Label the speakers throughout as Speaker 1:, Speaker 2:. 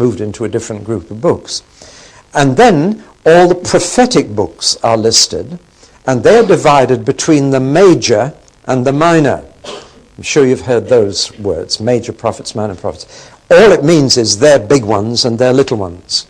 Speaker 1: moved into a different group of books. And then all the prophetic books are listed, and they're divided between the major and the minor. I'm sure you've heard those words, major prophets, minor prophets. All it means is they're big ones and they're little ones.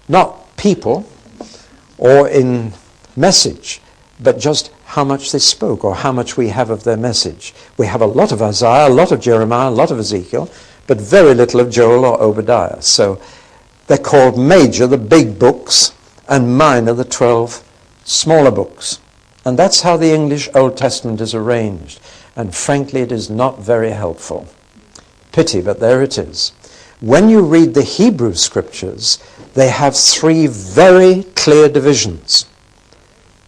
Speaker 1: Not people or in message, but just how much they spoke or how much we have of their message. We have a lot of Isaiah, a lot of Jeremiah, a lot of Ezekiel, but very little of Joel or Obadiah. So they're called major, the big books, and minor, the 12 smaller books. And that's how the English Old Testament is arranged. And frankly, it is not very helpful. Pity, but there it is. When you read the Hebrew scriptures, they have 3 very clear divisions,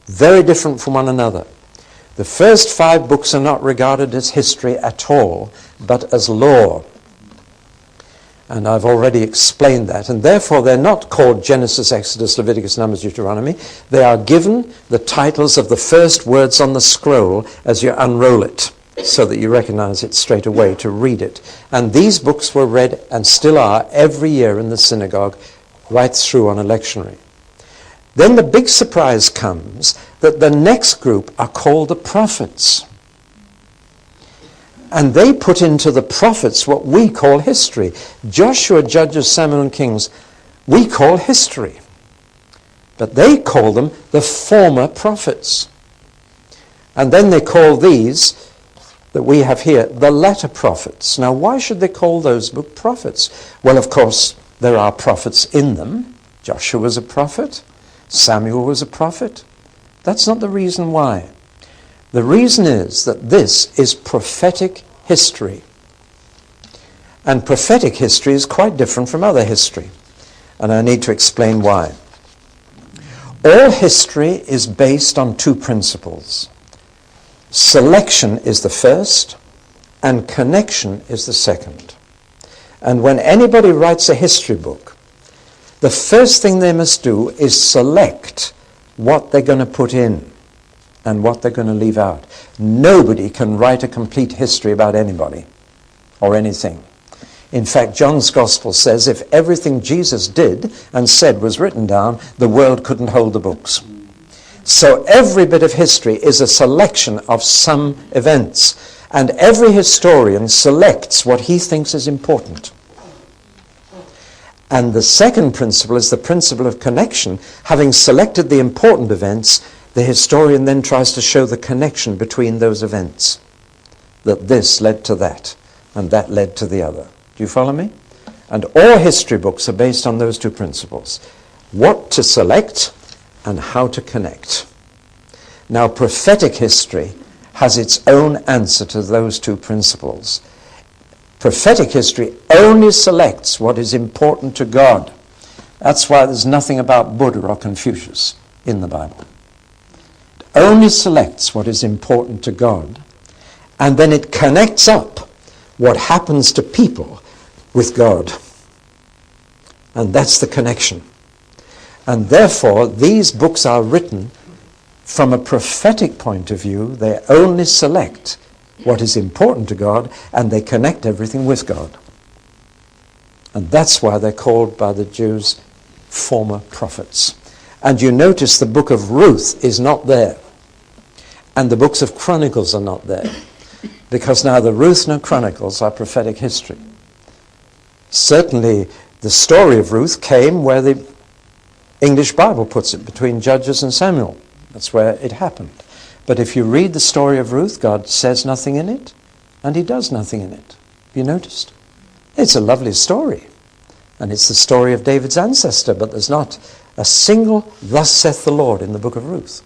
Speaker 1: very different from one another. The first 5 books are not regarded as history at all, but as law. And I've already explained that. And therefore, they're not called Genesis, Exodus, Leviticus, Numbers, Deuteronomy. They are given the titles of the first words on the scroll as you unroll it, so that you recognize it straight away to read it. And these books were read, and still are, every year in the synagogue, right through on a lectionary. Then the big surprise comes that the next group are called the prophets. And they put into the prophets what we call history. Joshua, Judges, Samuel, and Kings, we call history. But they call them the former prophets. And then they call these, that we have here, the latter prophets. Now, why should they call those book prophets? Well, of course, there are prophets in them. Joshua was a prophet. Samuel was a prophet. That's not the reason why. The reason is that this is prophetic history. And prophetic history is quite different from other history. And I need to explain why. All history is based on 2 principles. Selection is the first, and connection is the second. And when anybody writes a history book, the first thing they must do is select what they're going to put in and what they're going to leave out. Nobody can write a complete history about anybody or anything. In fact, John's Gospel says if everything Jesus did and said was written down, the world couldn't hold the books. So every bit of history is a selection of some events, and every historian selects what he thinks is important. And the second principle is the principle of connection. Having selected the important events, the historian then tries to show the connection between those events. That this led to that, and that led to the other. Do you follow me? And all history books are based on those 2 principles. What to select and how to connect. Now, prophetic history has its own answer to those 2 principles. Prophetic history only selects what is important to God. That's why there's nothing about Buddha or Confucius in the Bible. It only selects what is important to God, and then it connects up what happens to people with God. And that's the connection. And therefore, these books are written from a prophetic point of view. They only select what is important to God, and they connect everything with God. And that's why they're called by the Jews former prophets. And you notice the book of Ruth is not there. And the books of Chronicles are not there. Because neither Ruth nor Chronicles are prophetic history. Certainly, the story of Ruth came where the English Bible puts it, between Judges and Samuel. That's where it happened. But if you read the story of Ruth, God says nothing in it, and he does nothing in it. Have you noticed? It's a lovely story. And it's the story of David's ancestor, but there's not a single "Thus saith the Lord" in the book of Ruth.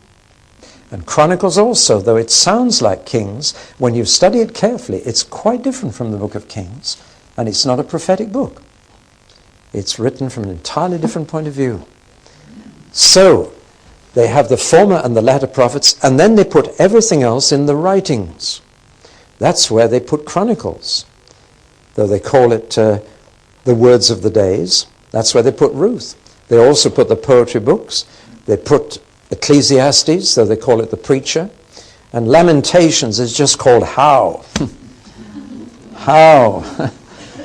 Speaker 1: And Chronicles also, though it sounds like Kings, when you study it carefully, it's quite different from the book of Kings, and it's not a prophetic book. It's written from an entirely different point of view. So, they have the former and the latter prophets, and then they put everything else in the writings. That's where they put Chronicles, though they call it the words of the days. That's where they put Ruth. They also put the poetry books. They put Ecclesiastes, though they call it the preacher. And Lamentations is just called How. How.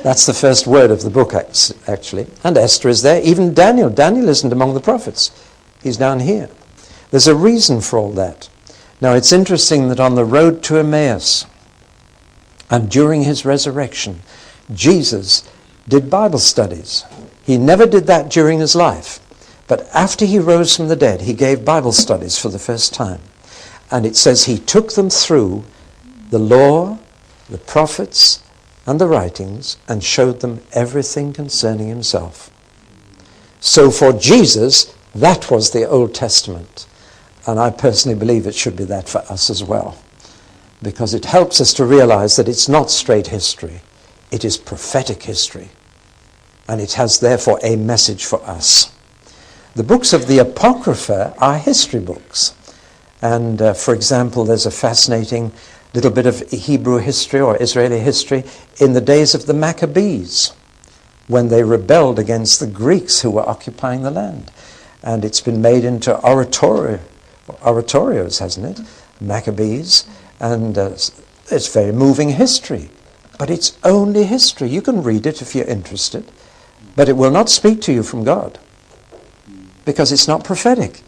Speaker 1: That's the first word of the book, actually. And Esther is there. Even Daniel. Daniel isn't among the prophets. He's down here. There's a reason for all that. Now, it's interesting that on the road to Emmaus and during his resurrection, Jesus did Bible studies. He never did that during his life. But after he rose from the dead, he gave Bible studies for the first time. And it says he took them through the law, the prophets, and the writings, and showed them everything concerning himself. So for Jesus, that was the Old Testament. And I personally believe it should be that for us as well. Because it helps us to realize that it's not straight history. It is prophetic history. And it has therefore a message for us. The books of the Apocrypha are history books. And for example, there's a fascinating little bit of Hebrew history or Israeli history in the days of the Maccabees, when they rebelled against the Greeks who were occupying the land. And it's been made into oratorios, hasn't it? Maccabees. And it's very moving history. But it's only history. You can read it if you're interested. But it will not speak to you from God. Because it's not prophetic.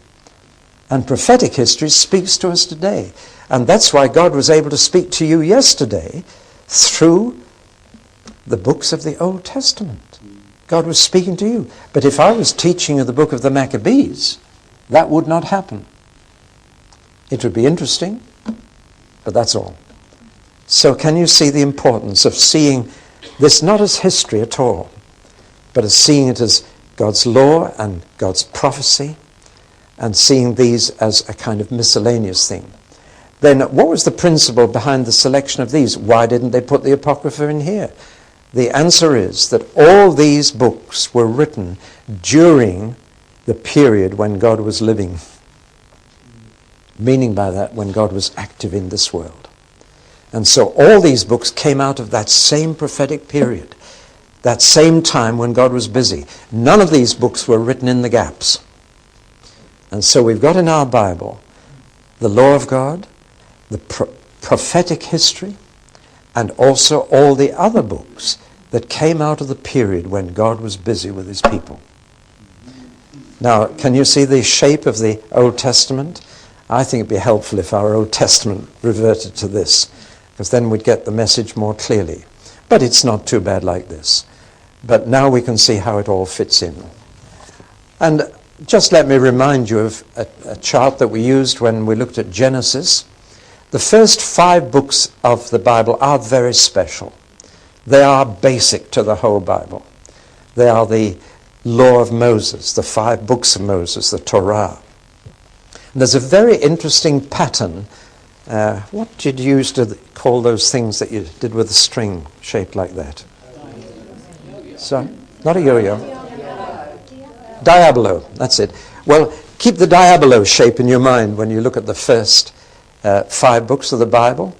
Speaker 1: And prophetic history speaks to us today. And that's why God was able to speak to you yesterday through the books of the Old Testament. God was speaking to you. But if I was teaching you the book of the Maccabees, that would not happen. It would be interesting, but that's all. So can you see the importance of seeing this not as history at all, but as seeing it as God's law and God's prophecy, and seeing these as a kind of miscellaneous thing? Then what was the principle behind the selection of these? Why didn't they put the Apocrypha in here? The answer is that all these books were written during the period when God was living. Meaning by that, when God was active in this world. And so all these books came out of that same prophetic period, that same time when God was busy. None of these books were written in the gaps. And so we've got in our Bible the law of God, the prophetic history, and also all the other books that came out of the period when God was busy with his people. Now, can you see the shape of the Old Testament? I think it'd be helpful if our Old Testament reverted to this, because then we'd get the message more clearly. But it's not too bad like this. But now we can see how it all fits in. And just let me remind you of a chart that we used when we looked at Genesis. The first 5 books of the Bible are very special. They are basic to the whole Bible. They are the law of Moses, the 5 books of Moses, the Torah. And there's a very interesting pattern. What did you used to call those things that you did with a string shaped like that? So, not a yo-yo. Diabolo, that's it. Well, keep the diabolo shape in your mind when you look at the first 5 books of the Bible.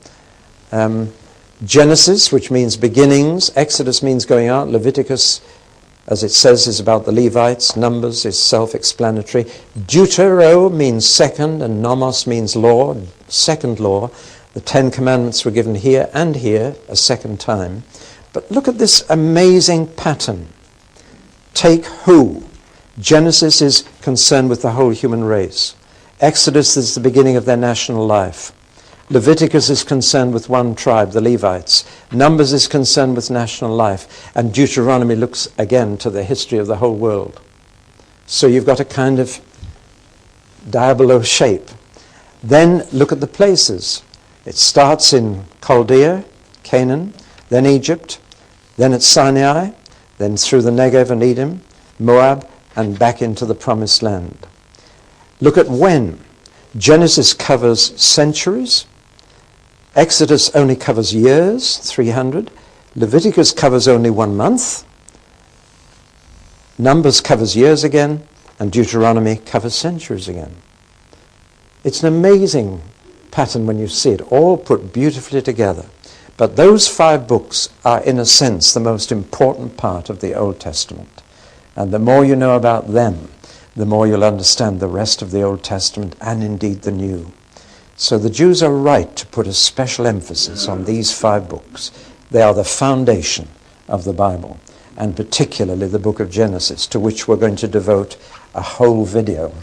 Speaker 1: Genesis, which means beginnings. Exodus means going out. Leviticus, as it says, is about the Levites. Numbers is self-explanatory. Deutero means second, and nomos means law, second law. The 10 Commandments were given here and here a second time. But look at this amazing pattern. Take who? Genesis is concerned with the whole human race. Exodus is the beginning of their national life. Leviticus is concerned with one tribe, the Levites. Numbers is concerned with national life. And Deuteronomy looks again to the history of the whole world. So you've got a kind of diabolo shape. Then look at the places. It starts in Chaldea, Canaan, then Egypt, then at Sinai, then through the Negev and Edom, Moab, and back into the Promised Land. Look at when. Genesis covers centuries. Exodus only covers years, 300. Leviticus covers only 1 month. Numbers covers years again. And Deuteronomy covers centuries again. It's an amazing pattern when you see it, all put beautifully together. But those 5 books are, in a sense, the most important part of the Old Testament. And the more you know about them, the more you'll understand the rest of the Old Testament and indeed the New. So the Jews are right to put a special emphasis on these 5 books. They are the foundation of the Bible, and particularly the book of Genesis, to which we're going to devote a whole video.